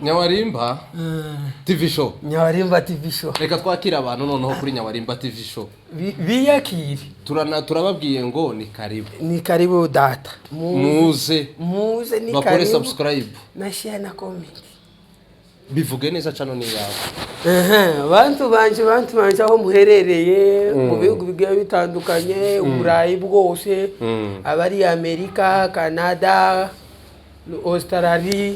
Nyawarimba TV show. Nyawarimba TV show. Reka twakira abantu noneho kuri Nyawarimba TV show. Biyakire. Turababwiye ngo ni karibu. Ni karibu data. Muze ni bakore karibu. Subscribe. Na share na comment. Bivuge neza cyane ni yawe. Bantu banje aho muherereye mu bihugu bigiye bitandukanye, Uburayi bwose, abari Amerika, Canada, Australia,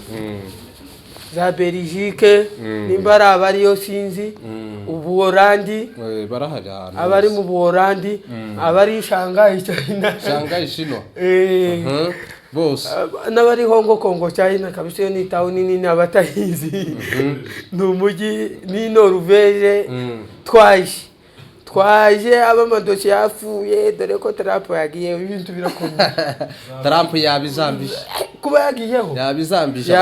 za Belgique, nimbara abari yo sinzi, Ubuholandi, barahari abari mu Buholandi, abari Shanghai China. Bose n'abari Hong Kong China kabisa ni town nini abatahizi n'umugi ni Norvege twaje abamadoki yafuye dore ko Trump yagiye ibintu birakomeye. Trump yabizambije kuba yagiyeho yabizambije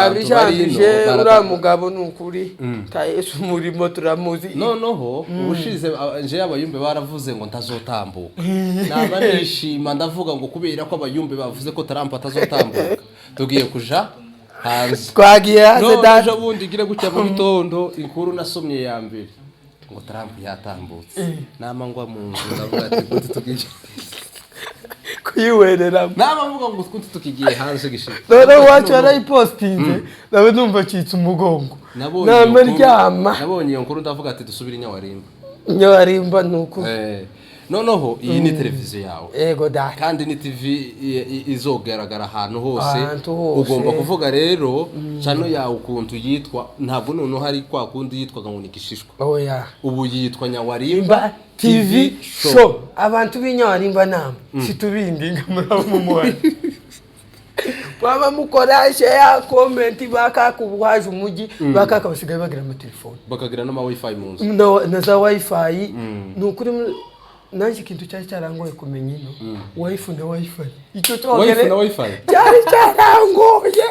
ura mugabo nukuri ta Yesu murimo turamuzi noneho ubushize nje abayumbe baravuze ngo ntazotambuka naba nishima ndavuga ngo kubera ko abayumbe bavuze ko Trump atazotambuka tugiye kuja hanze twagiye hanze daje bundi gire gutya mu bitondo inkuru nasomye ya mbere ngo Trump yatambutse nama ngwa mu nzu ndavuga ati gute tugiye kuyiwerera nama mvuga ngo gute tukigiye hanze gishika none wacu arayipostinze nawe numva citse umugongo nabonye iyo nkuru ndavuga ati dusubire Nyawarimba nuko noneho iyi ni televiziyo yawe ego da kandi ni TV izogaragara ahantu hose ugomba kuvuga rero chano yawe ukuntu yitwa ntabwo noneho hari kwa kundi yitwaga ngo nikishishwa oya ubu yitwa Nyawarimba TV show abantu b'Inyawarimba nama situbindinga murabo muwe baba mukoresha ya comment bakakubuhaje umugi bakakabasigaye bagira ama telefone bakagira no ma wifi mu nzu na za wifi nukuri nanjye kintu cyari cyarangoye kumenya ino wifi na wifi icyo twogere cyari cyarangoye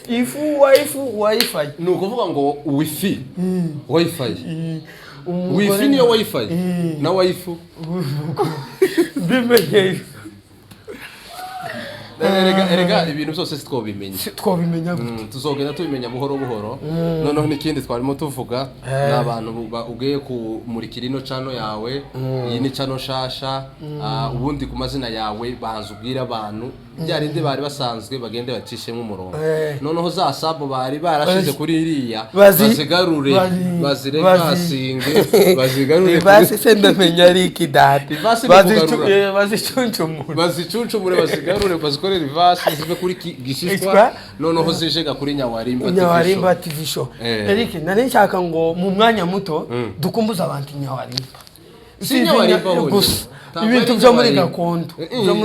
wifi ni ukuvuga ngo wifi wifi niyo wifi na wifi bimenye erega ibintu byose twobimenya tuzogenda tubimenya buhoro noneho n'ikindi twarimo tuvuga n'abantu ugiye kumurikira ino chano yawe iyi ni chano shasha ubundi ku mazina yawe bahanze ubwira abantu byarinde bari basanzwe bagende bacishemo umurongo noneho za sabo bari barashize kuri iriya bazigarure bazigarure basi sendamenya ari kidati bazicuncumure bazigarure bazikore reverse zive kuri gishishwa noneho zijega kuri Nyawarimba TV show Eric nari nshaka ngo mu mwanya muto dukumbuza abantu Nyawarimba si Nyawarimba gusa ibintu byo muri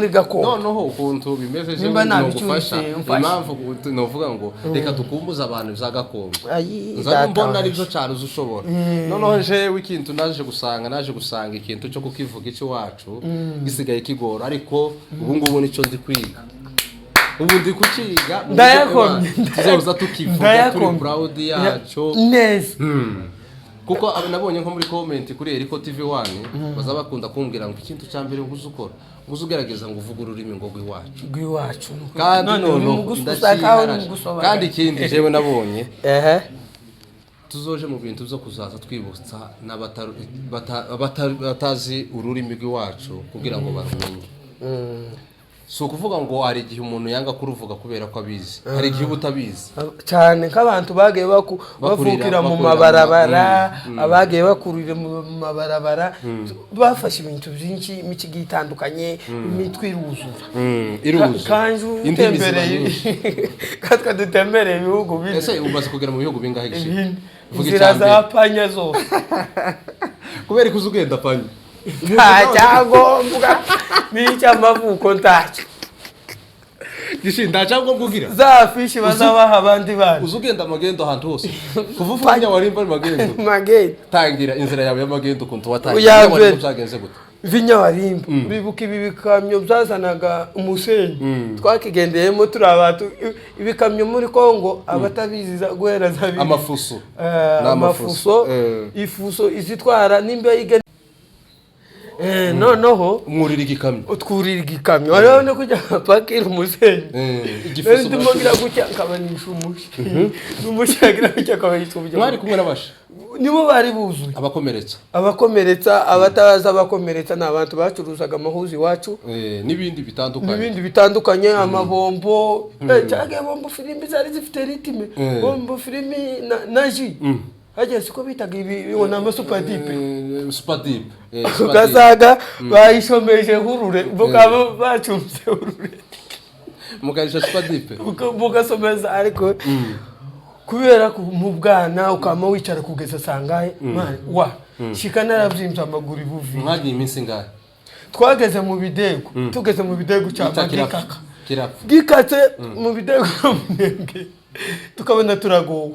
gakondo noneho ukuntu bimeze je no gufasha impamvu novuga ngo reka dukumbuza abantu za gakondo mbona ari byo cyane uzushobora noneho je weekend naje gusanga ikintu cyo kukivuga icyo wacu gisigaye kigora ariko ubu ngubu nico ndi kwiga ubu ndi kuciga ndayakomye tuzoza tukivuga turi proud yacu neza kuko nabonye nko muri comment kuri Eriko TV1 baza bakunda kumbwira ngo ikintu cyambere ngo uzukora ngo uzugerageza ngo uvuge ururimi ngo gwiwacu kandi kandi ikindi jewe nabonye tuzoje mu bintu byo kuzaza twibutsa n'abatazi ururimi rw'iwacu kugira ngo barumenye so kuvuga ngo hari igihe umuntu yanga kuruvuga kubera ko abizi hari igihe utabizi cyane nk'abantu bagiye bavukira mu mabarabara abagiye bakurira mu mabarabara bafashe ibintu byinshi imikigi itandukanye imitwe iruzura kanju utembereye katwa dutembereye ibihugu bine ese umaze kugera mu bihugu bingahe gishe vugira za panya zo kubera ikuzugenda panya cyagombwa n'icyamavuko ntacyo gishinda cyangwa kugira za fishi bazabaha abandi bana uzugenda amagendo ahantu hose kuvuga Nyawarimba magendo tangira inzira yawe y'amagendo kuntu watangira byagenze gute Nyawarimba bibuka ibi bikamyo byazanaga umusenyi twakigendeyemo turi abantu ibikamyo muri Kongo abatabiziza guhera za amafuso ifuso izitwara nimba noneho umwurira igikamyo utwurira igikamyo rero no kujya pakira umusenyi igifuso ndimo gira gutya akabanisha umushi n'umushagira gutya akabanisha ubujya mwari kumwe n'abasha nibo bari buzuye abakomeretsa abataza abakomeretsa n'abantu bacuruzaga amahuzi wacu n'ibindi bitandukanye amabombo cyangwa bombo filimi zari zifite ritime bombo filimi na ji haje siko bitaga ibi wona ama super deep ugasaga bayishomeje hurure bukaba bacumse hurure mukarisha super deep mugasomeza ariko kubera mu bwana ukama wicara kugeza sangaye wa shika narabyimbye amaguru ibuvi mwagiye iminsi ngahe twageze mu bidego tugeze mu bidego cyangwa gikatse mu bidego munenge tukabona turagowe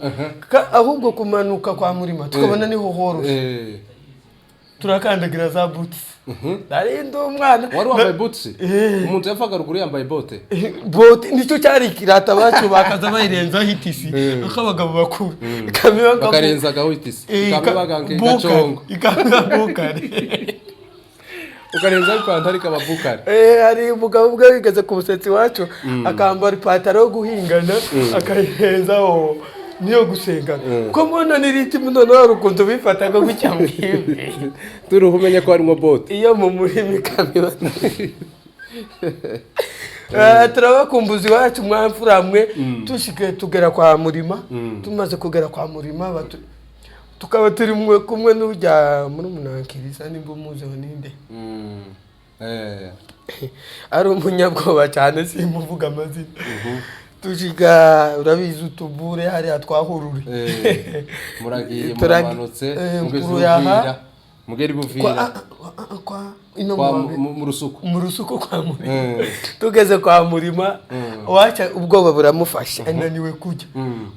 ahubwo kumanuka kwa murima tukabona niho horoshye turakandagira za boots ndarinda umwana wari wambaye boots umuntu yafaga ruguru yambaye bote nicyo cyari kirata bacu bakaza bayirenzaho itisi akabagabo bakuru bakarenzaho itisi ikambagange gacongo ikambagukare ukarenzaho ipantaro ikababukare hari umugabo ubwo wigeze ku busetsi wacu akambara ipantaro yo guhingana akayirenzaho niyo gusengana ko mbona n'iritimu noneho urukundo bifataga gutya mwimwe turuhu umenye ko harimo bote iyo mu murima ikamyo turabakumbuzi wacu mwamfuramwe tushike tugera kwa murima tumaze kugera kwa murima tukaba turi kumwe n'ujya muri Munankiriza nimba umuzeho ninde ari umunyabwoba cyane simuvuga amazina tujiga urabizi utubure hari twahurure muragiye muramanutse mugezubira mugeri buvira kwa mu rusuko kwa murima tugeze kwa murima wacha ubwoba buramufasha ananiwe kujya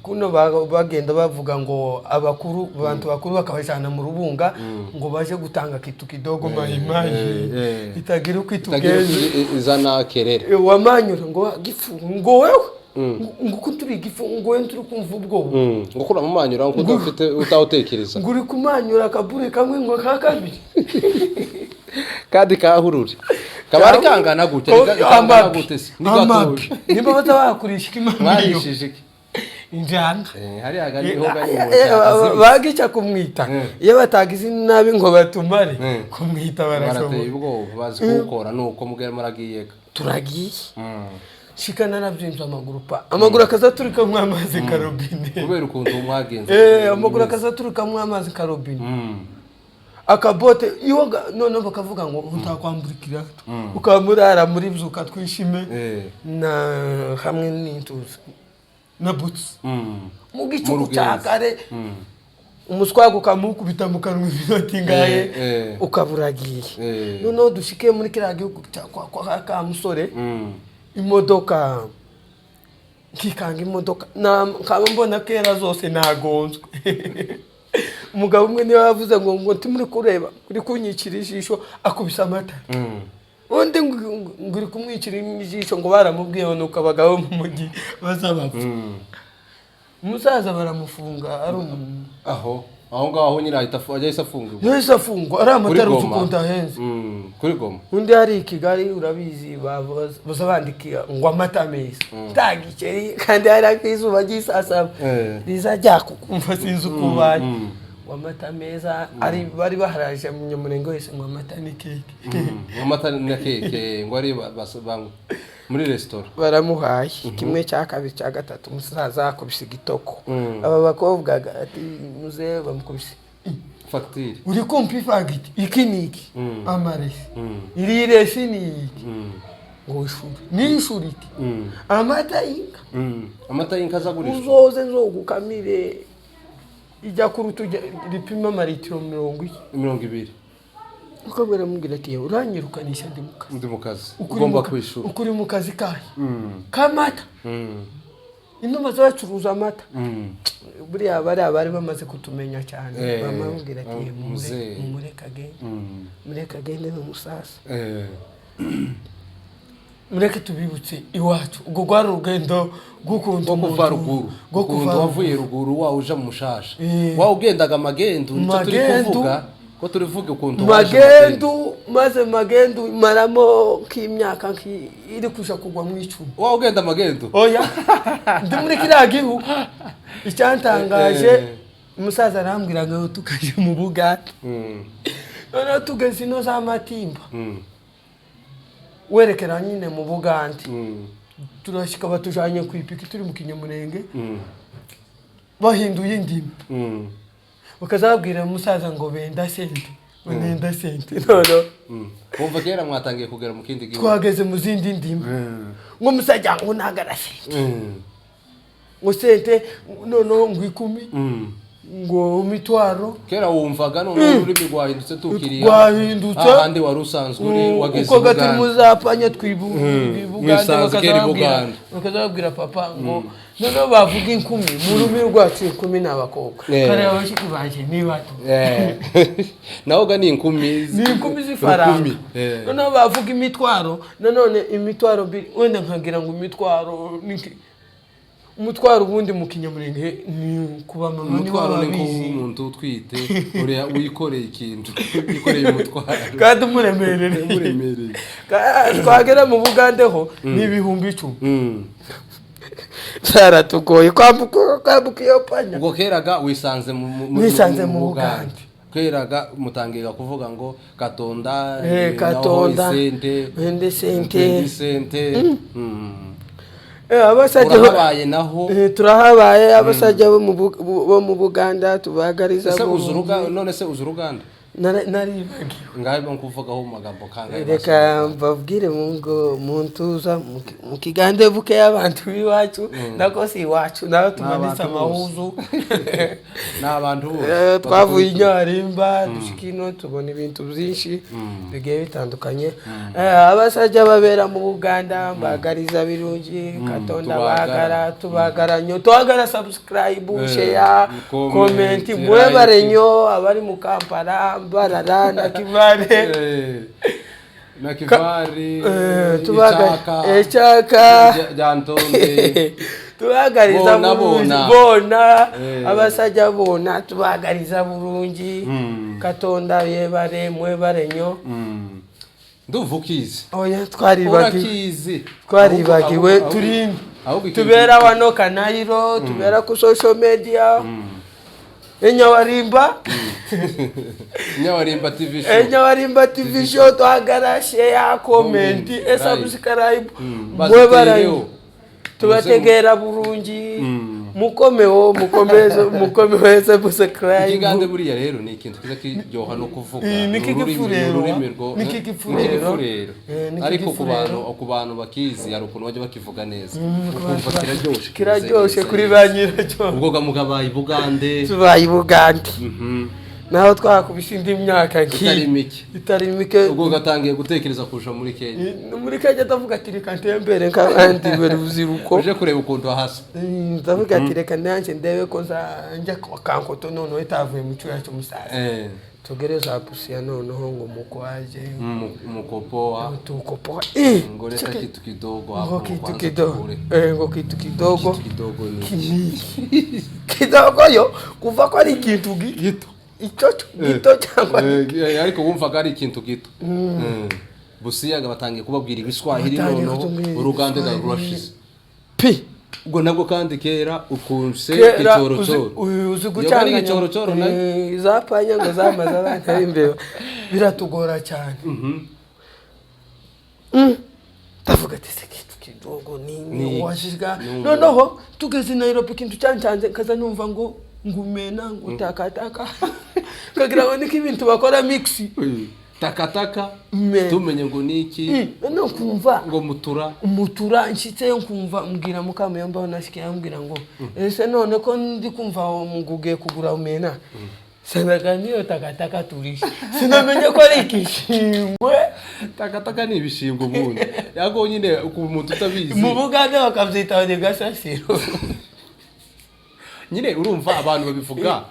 kuno bagenda bavuga ngo abakuru abantu bakuru bakabajana mu rubunga ngo baje gutanga kitu kidogo mahimayi itagira kwitugeze izana kerere wamanyura ngo gifu ngo wewe nguko turi gifu ngo turi kumva ubwoba ngukura mu manyura ngo udafite utahotekereza nguri kumanyura akabure kamwe ngo kakabiri kandi kahurure kabari kangana gute kangana gute se nigatoje nimba batabakurisha imana barishije injanga hari hagari ho gari bagica kumwita iyo batagize nabi ngo batumare kumwita barateye ubwo bazi gukora nuko mugera maragiye turagiye shikana nabyinje amaguru akaza turika mu amazi karobine kubera ukuntu mwagenze amaguru akaza turika mu amazi karobine akabote yoga none bakavuga ngo utakwamburikira ukamurara muri byuka twishime na hamwe n'intuza na boots mu gicuku cyakare umuswago kamukubita mu kanwa ibinoti ngaye ukaburagiye none dushike muri kiragiye kwa ka musore imodoka kikanga imodoka na nkaba mbona kera zose nagonzwe umugabo umwe niwe yavuze ngo timuri kureba uri kunyikira ijisho akubisa amata undi nguri kumwikira ijisho ngo baramubwiye nuko abagabo mu mujyi bazabapfa umusaza baramufunga ari umuntu aho ngaho nyine ajya afungwa ari amatara ukunta henze kuri Goma undi hari i Kigali urabizi baza bandikira ngo amata meza tagikeri kandi hari akizuba gisasaba rizajya kukumva sinzi ukubaye wamata meza ari bari baharaje mu Nyamurenge wese ngo amata ni keke amata ni keke ngo ari basobangu muri restaurant baramuhaye kimwe cya kabiri cya gatatu umusaza akubise igitoko aba bakobwa ati muze bamukubise facture uri kumpi fagiti iki niki amaresi iri resi niki ngo ishuri ni ishuri iki amata y'inka zagurishwa uzoze nzogukamire ijya kurutu ripima maritiro 20 ukabwira mubwira ati uranyirukanisha ndi mu kazi ugomba kwishura ukuri mu kazi kahe kamata inuma zacuruza amata buriya bari bamaze kutumenya cyane bamubwira ati mureka agende n'umusasa mureke tubibutse iwacu ubwo rwari urugendo rwo kuva ruguru wavuye ruguru wawe uja mu mushasha wawe ugendaga amagendo nicyo turi kuvuga ko turivuge ukuntu magendu maze magendu maramo k'imyaka iri kusha kugwa mu 10. Wa ugenda magendu oya ndi muri kiriya gihugu icyantangaje umusaza arambwira ngo tukaje mu Buganda none tugeze ino za Matimba werekera nyine mu Buganda turashika batujanye kwipiki turi mu Kinyamurenge bahinduye indimi bakazabwira umusaza ngo benda sente nenda sente none kumva kera mwatangiye kugera mu kindi gihugu twageze mu zindi ndimi ngo musajya ngo nagara sente ngo sente none ngo 10 ngo mitwaro kera wumvaga none ururimi rwahindutse tukiriya rwahindutse ahandi wari usanzwe uri wageze uko gaturi muzapanya twibuganda bakazabwira papa ngo none bavuga 10 mu rurimi rwacu 10 n'abakobwa kare abashiki baje ni bato naho ga ni 10 ni 10 zifaranga none bavuga imitwaro none imitwaro wenda nkagira ngo imitwaro niki umutwaro ubundi mu Kinyamurenge ni kuba mama ni wabizi umuntu utwite uriya wikoreye ikintu wikoreye umutwaro kandi muremerere twagera mu Bugande ho ni 10,000 saratugoye kwambuka iyo panya ubwo keraga wisanze mu Bugande keraga mutangira kuvuga ngo Katonda sente abasajya naho turahabaye abasajya bo mu Buganda tubagariza none se uzuruganda naribagiwe ngaho nkuvugaho magambo kangahe reka mbabwire ngo muntuza mu Kigande buke y'abantu biwacu nako si iwacu naho tumanitse amahuzu n'abantu twavuye Inyarimba dushikino tubona ibintu byinshi bigiye bitandukanye abasajya babera mu Buganda mbagariza birungi Katonda bagara tubagaranyo twagara subscribe share comment mwebarenyo abari mu Kampala barara na Kivare Ichaka Jantonde tubagariza bona abasajya bona tubagariza burungi Katonda yebare mwebarenyo nduvukize oya twaribagiwe turi tubera wano Kanairo tubera ku social media Nyawarimba TV show twagara share comment subscribe mwebaranyo tubategera burungi mukomeze subscribe Kigande buriya rero ni ikintu kiza kiryoha no kuvuga nikigifurero ariko ku bantu bakizi hari ukuntu bajya bakivuga neza ukumva kiraryoshe kuri banyiracyo ubwo gamugabaye Bugande tubaye Bugande naho twakubise indi myaka itari mike ubwo gatangiye gutekereza kuja muri Kenya ndavuga ati reka ntembere nk'abandi bari buziruko uje kureba ukuntu hasa ndavuga ati reka nanje ndebe ko njya Kankoto none itavuye mu cyura cyo musaza tugereza pusia noneho ngo mukwaje mukopoa tukopoa ngo leta kitu kidogo hapo ngo kitu kidogo ni kidogo yo kuva ko ari ikintu gito gito cyangwa ariko wumva ari ikintu gito busiyaga batangiye kubabwira ibiswahili noneho uruganda rurashize ubwo nabwo kandi kera ukunse icorocoro uzi gucanga icorocoro zapanya ngo zamaze abana imbere biratugora cyane ndavuga ati sekitu kidogo ni washiga noneho tugeze Nairobi kintu cyancanze kaza numva ngo ngumena ngo takataka kagira ngo niki ibintu bakora mix takataka tumenye ngo niki no kumva ngo mutura nshitse nkumva mbwira mukamuyamba nashike yambwira ngo ese none ko ndi kumva muguge kugura umena sanaga niyo takataka turisha sinamenye ko ari ikishingwe takataka ni ibishingwe bundi yago nyine ku muntu utabizi mu Bugande bakabyita de gasasiro nyine urumva abantu babivuga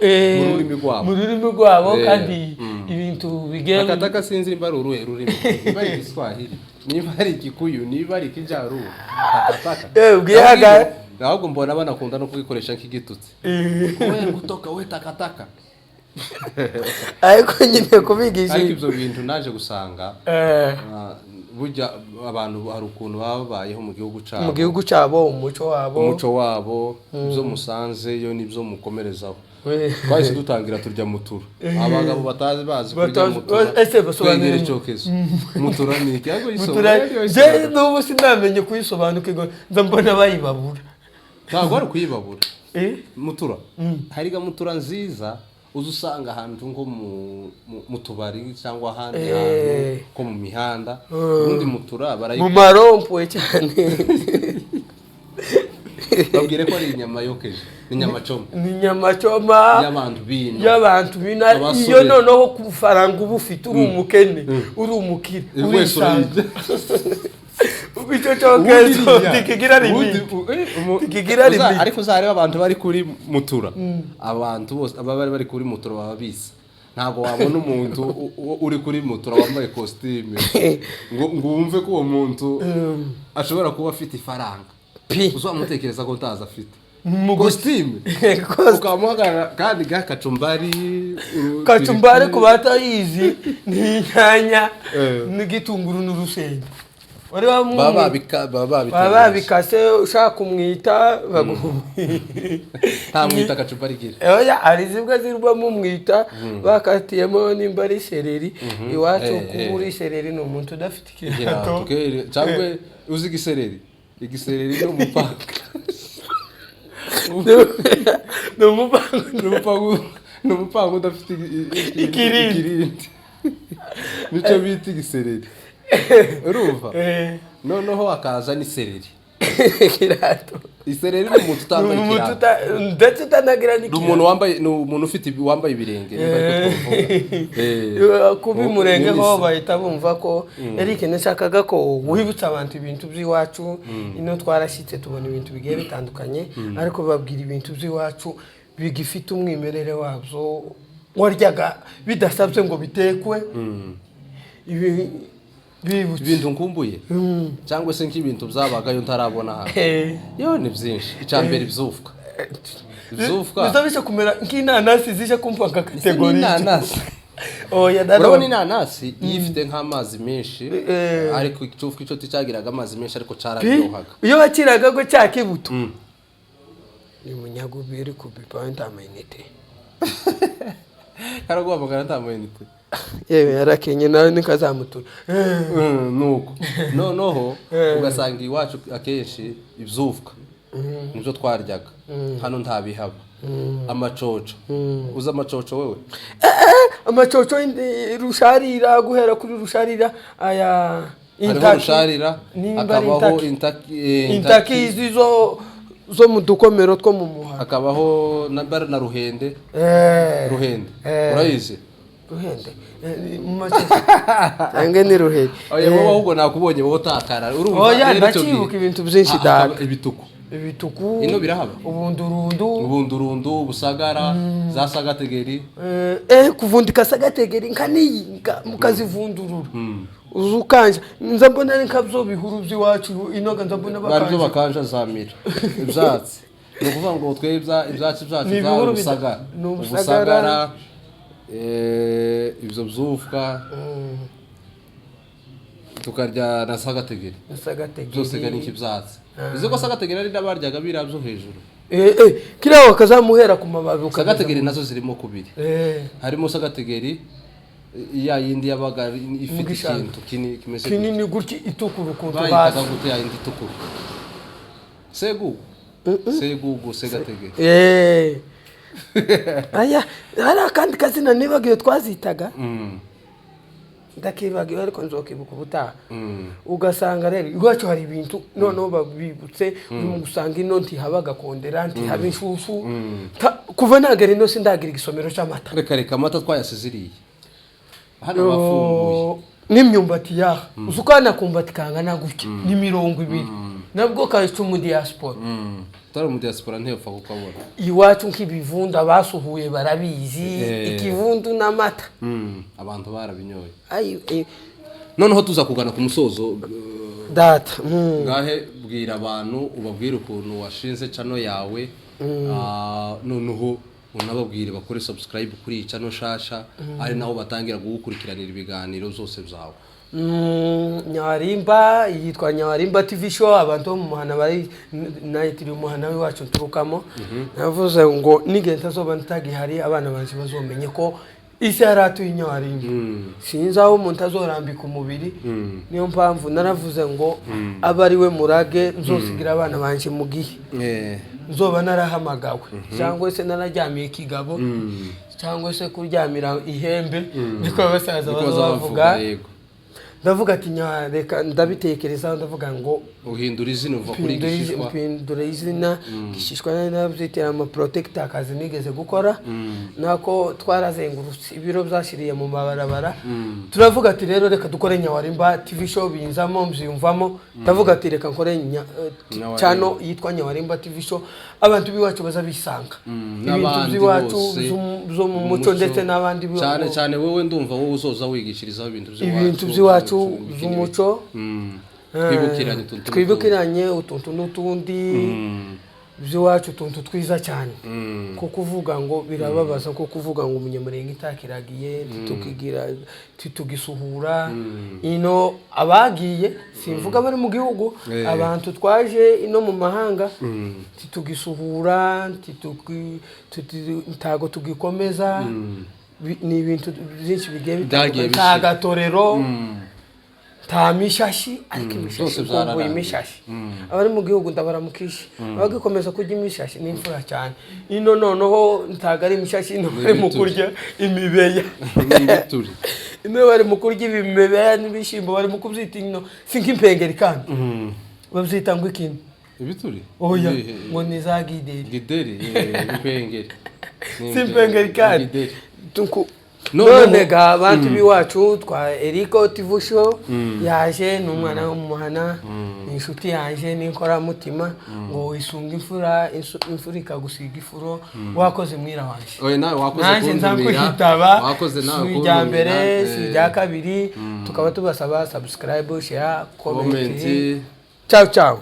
mu rurimi rwabo kandi ibintu bigera takataka sinzi nimba uruhe rurimi niba ari Kiswahili niba ari Kikuyu niba ari Kijaru takataka ubwihaga ahubwo mbona banakunda no kubikoresha nk'igitutsi we gutoka we takataka ariko nyine kubigisha ariko ibyo bintu naje gusanga burya abantu hari ukuntu babayeho mu gihugu cyabo umuco wabo ibyo musanze yo nibyo mukomerezaho twahise dutangira turya mutura abagabo batazi bazi kurya mutura twegera icyokezo mutura ni iki ariko je n'ubu sinamenye kuyisobanukirwa nza mbona bayibabura ntabwo ari kuyibabura mutura hariga mutura nziza uza usanga ahantu nko mu tubari cyangwa ahandi hantu ko mu mihanda ubundi mutura mu marompuwe cyane babwire ko ari inyama yokeje ni inyama coma y'abantu bina iyo noneho ku faranga uba ufite uri umukene uri umukire uri isanzwe icyo cyokezo tikigira rimwe ariko uzareba abantu bari kuri mutura abantu bose abari bari kuri mutura baba bisa ntabwo wabona umuntu uri kuri mutura wambaye costume ngo wumve ko uwo muntu ashobora kuba afite ifaranga uzamutekereza ko utaza afite costume ukamuhagarara kandi kacumbari ku batayizi ni inyanya n'igitunguru n'urusenda baba bikase ushaka kumwita nta mwita kacumbari gira oya ari zibwa zirwamo umwita bakatiyemo nimba ari sereri iwacu kuburi sereri ni umuntu udafite ikirato cyangwa uzi igisereri ni umupanga ni umupanga udafite ikirindi nicyo bita igisereri urumva noneho hakaza n'isereri isereri ni umuntu utambaye ikirato ndetse utanagira n'ikirato ni umuntu wambaye ibirenge kuba imurengeho bahita bumva ko Eric nashakaga ko wibutsa abantu ibintu by'iwacu ino twarashyitse tubona ibintu bigiye bitandukanye ariko babwira ibintu by'iwacu bigifite umwimerere wabyo waryaga bidasabye ngo bitekwe ibintu nkumbuye cyangwa se nk'ibintu byabagayo ntarabona hano yo ni byinshi icyambere ibyufwa bizabisha kumera nk'inanasi zije kumva nka kategori inanasi urabona inanasi iyo ifite nk'amazi menshi ariko icyufwa icyo cyagiraga amazi menshi ariko cyararyohaga iyo bakiraga ko cyakibuto ni munyagubiri kubipa ntamayinite karagwamagana ntamayinite yewe yarakenye nawe nikazamutura nuko noneho ugasanga iwacu akenshi ibyufwa nibyo twaryaga hano ntabihaba amacoco uza amacoco wewe amacoco rusharira guhera kuri rusharira aya rusharira akabaho intaki izi zo mu dukomero two mu muhanda akabaho na ruhende urayizi ruhende cyangwa ni ruhende wowe ahubwo nakubonye wowe utakara urumva ndakibuka ibintu byinshi dada ibituku ino birahaba ubundurundu busagara za sagategeri kuvundika sagategeri nkaniyiga mukazivundurura uzukanja nza mbona ari nkabyo bihuru by'iwacu inoga nza mbona baryo bakanja zamira ibyatsi ni ukuvuga ngo twebwe ibyatsi byacu za busagara ibyo byufwa tukarya na sagategeri byose gani nk'ibyatsi izo ko sagategeri ari n'abaryaga birabyo hejuru kiriya bakazamuhera ku mababi sagategeri nazo zirimo kubiri harimo sagategeri ya yindi yabaga ifite ikintu kimeze kinini gutya itukura ukuntu bayitaga gute ya yindi itukura segugu segategeri aya hari akandi kazina nibagiwe twazitaga ndakibagiwe ariko nzokibuka ubutaha ugasanga rero iwacu hari ibintu noneho babibutse urimo gusanga ino ntihabaga kondera ntihaba inshushu kuva nagera ino sindagira igisomero cy'amata reka amata twayasiziriye hano bafunguye n'imyumbati yaha usukana kumbati kangana gutya ni 20 nabwo kayicu mu diaspora tari mu diaspora ntiyopfa kukabona iwacu nk'ibivunda basuhuye barabizi ikivundu n'amata abantu barabinyoye noneho tuza kugana ku musozo data ngahe bwira abantu ubabwira ukuntu washinze channel yawe noneho unababwire bakore subscribe kuri channel shasha ari naho batangira gukurikiranira ibiganiro zose byawe. Nyawarimba yitwa Nyawarimba TV show, abantu mu muhana bari nayitiri umuhana wacu turukamo. Navuze ngo nigenda zoba ntagihari abana banje bazomenye ko isi yaratu Nyawarimba. Sinzi aho umuntu azorambika umubiri, niyo mpamvu naravuze ngo abari we murage nzosigira abana banje mu gihe nzoba narahamagawe cyangwa se narajyamiye kigabo cyangwa se kuryamira ihembe niko basaza bavuga. Ndavuga ati reka ndabitekereza, ndavuga ngo uhindura izina uva kuri gishishwa, uhindura izina gishishwa nabyitera ama protector akazi nigeze gukora nako twarazengurutse ibiro byashiriye mu mabarabara. Turavuga ati rero reka dukore Nyawarimba TV show binzamo mbyumvamo. Ndavuga ati reka nkore channel yitwa Nyawarimba TV show, abantu biwacu bazabisanga ibintu biwacu zo mu muco ndetse n'abandi cyane cyane. Wowe ndumva wowe uzoza wigishirizaho ibintu biwacu z'umuco, twibukiranye utuntu n'utundi by'iwacu, utuntu twiza cyane. Ko kuvuga ngo birababaza, ko kuvuga ngo umunyamurenge itakiragiye tugisuhura ino abagiye simvuga bari mu gihugu, abantu twaje ino mu mahanga tugisuhura ntago tugikomeza. Ni ibintu byinshi bigiye bitagatorero mishashi ariko imishashi kumbuye imishashi. Abari mu gihugu ndabaramukisha bagikomeza kujya imishashi n'imfura cyane. Ino noneho ntagari imishashi, ino bari mu kurya imibeya ino bari mu kurya imibeya n'ibishimbo, bari mu kubyita ino sinkimpengeri kandi babyita ngo ikindi ibituri oya ngo nizagideri impengeri simpengeri kandi none ga abantu biwacu twa Eriko TV show yaje n'umwana w'umuhana, inshuti yaje n'inkora mutima ngo isunga imfura ikagusiga ifuro, wakoze mwira wanje. Oye nawe wakoze kunzumira, wakoze nawe kujya mbere sijya kabiri. Tukaba tubasaba subscribe, share, comment. Ciao ciao.